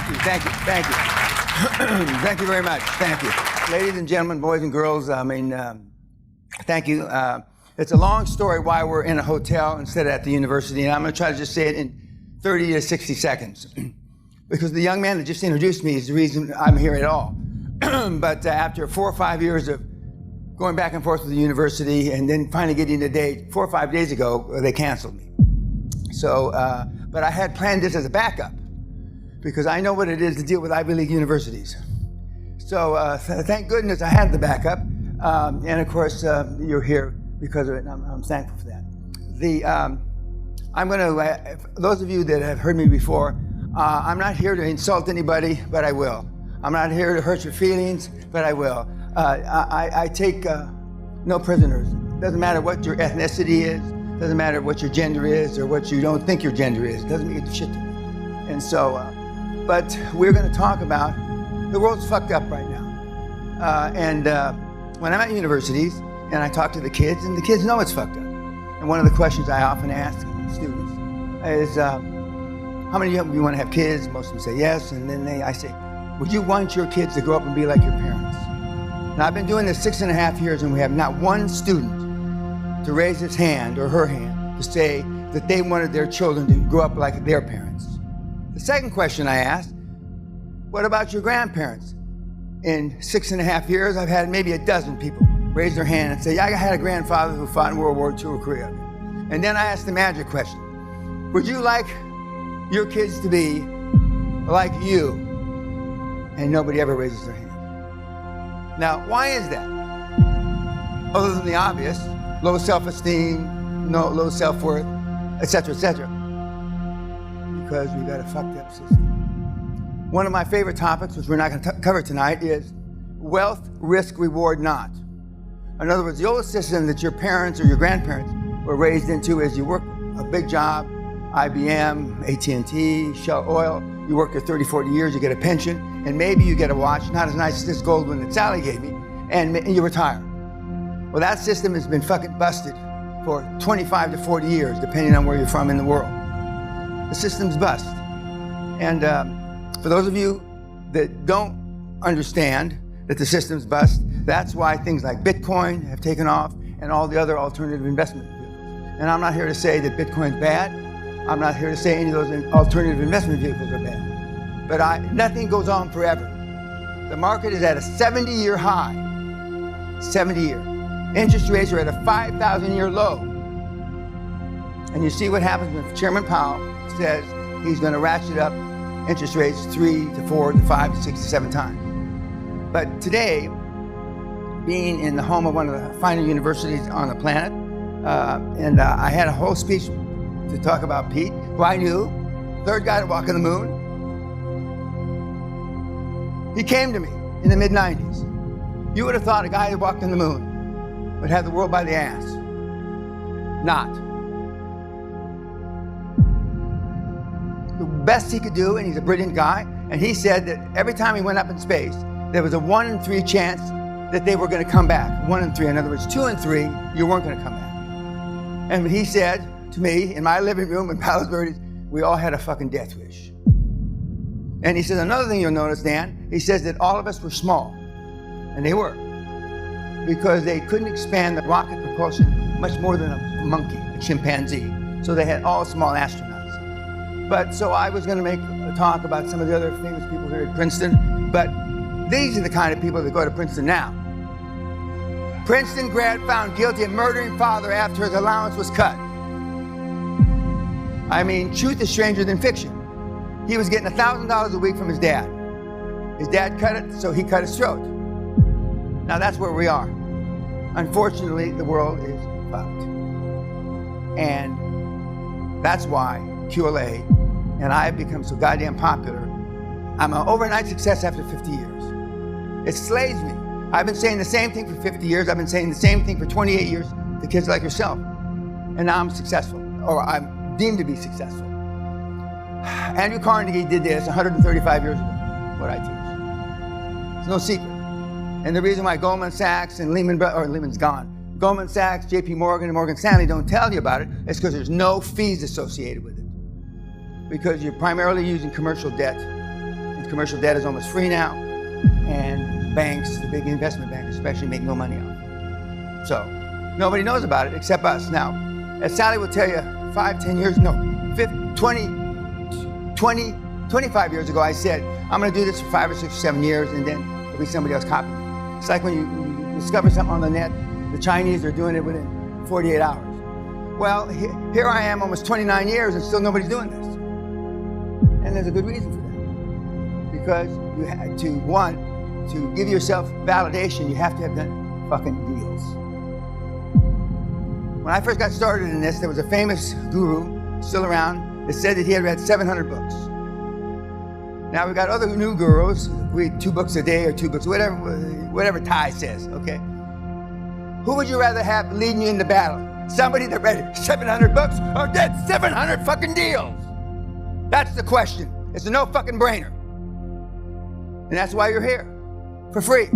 Thank you. Thank you very much. Thank you. Ladies and gentlemen, boys and girls, thank you. It's a long story why we're in a hotel instead of at the university, and I'm going to try to just say it in 30 to 60 seconds. Because the young man that just introduced me is the reason I'm here at all. But after 4 or 5 years of going back and forth with the university and then finally getting a date, 4 or 5 days ago, they canceled me. So, but I had planned this as a backup because I know what it is to deal with Ivy League universities. So thank goodness I had the backup. And of course, you're here because of it, and I'm thankful for that. I'm going to, those of you that have heard me before, I'm not here to insult anybody, but I will. I'm not here to hurt your feelings, but I will. I take no prisoners. Doesn't matter what your ethnicity is, doesn't matter what your gender is or what you don't think your gender is. It doesn't mean shit to me. And so, but we're going to talk about, the world's fucked up right now. When I'm at universities and I talk to the kids, and the kids know it's fucked up. And one of the questions I often ask students is, how many of you want to have kids? Most of them say yes. And then I say, would you want your kids to grow up and be like your parents? Now, I've been doing this 6.5 years, and we have not one student to raise his hand or her hand to say that they wanted their children to grow up like their parents. The second question I asked, what about your grandparents? In 6.5 years, I've had maybe a dozen people raise their hand and say, yeah, I had a grandfather who fought in World War II or Korea. And then I asked the magic question, would you like your kids to be like you? And nobody ever raises their hand. Now, why is that? Other than the obvious, low self-esteem, low self-worth, etc., etc. Because we've got a fucked up system. One of my favorite topics, which we're not going to cover tonight, is wealth, risk, reward, not. In other words, the old system that your parents or your grandparents were raised into is you work a big job, IBM, AT&T, Shell Oil, you work for 30, 40 years, you get a pension, and maybe you get a watch, not as nice as this gold one that Sally gave me, and you retire. Well, that system has been fucking busted for 25 to 40 years, depending on where you're from in the world. The system's bust. And for those of you that don't understand that the system's bust, that's why things like Bitcoin have taken off and all the other alternative investment vehicles. And I'm not here to say that Bitcoin's bad. I'm not here to say any of those alternative investment vehicles are bad. But nothing goes on forever. The market is at a 70-year high. 70-year. Interest rates are at a 5,000-year low. And you see what happens when Chairman Powell says he's going to ratchet up interest rates 3 to 4 to 5 to 6 to 7 times. But today, being in the home of one of the finer universities on the planet, I had a whole speech to talk about Pete, who I knew, third guy to walk on the moon. He came to me in the mid-90s. You would have thought a guy who walked on the moon would have the world by the ass. Not. The best he could do, and he's a brilliant guy, and he said that every time he went up in space, there was a 1 in 3 chance that they were going to come back. 1 in 3. In other words, 2 in 3, you weren't going to come back. And he said to me in my living room in Palos Verdes, we all had a fucking death wish. And he says, another thing you'll notice, Dan, he says that all of us were small. And they were. Because they couldn't expand the rocket propulsion much more than a monkey, a chimpanzee. So they had all small astronauts. But so I was going to make a talk about some of the other famous people here at Princeton. But these are the kind of people that go to Princeton now. Princeton grad found guilty of murdering father after his allowance was cut. I mean, truth is stranger than fiction. He was getting $1,000 a week from his dad. His dad cut it, so he cut his throat. Now that's where we are. Unfortunately, the world is fucked. And that's why QLA and I have become so goddamn popular. I'm an overnight success after 50 years. It slays me. I've been saying the same thing for 50 years. I've been saying the same thing for 28 years to kids like yourself. And now I'm successful, or I'm deemed to be successful. Andrew Carnegie did this 135 years ago, what I teach. It's no secret. And the reason why Goldman Sachs and Lehman's gone. Goldman Sachs, JP Morgan, and Morgan Stanley don't tell you about it is because there's no fees associated with it. Because you're primarily using commercial debt And commercial debt is almost free now. And banks, the big investment banks especially, make no money off it. So nobody knows about it except us. Now, as Sally will tell you, 25 years ago, I said, I'm gonna do this for 5 or 6 or 7 years, and then there'll be somebody else copying it. It's like when you discover something on the net, the Chinese are doing it within 48 hours. Well, here I am, almost 29 years, and still nobody's doing this. And there's a good reason for that. Because you had to, to give yourself validation, you have to have done fucking deals. When I first got started in this, there was a famous guru, still around, that said that he had read 700 books. Now we've got other new gurus, read 2 books a day or 2 books, whatever Ty says, okay? Who would you rather have leading you into battle? Somebody that read 700 books or did 700 fucking deals? That's the question. It's a no fucking brainer. And that's why you're here, for free.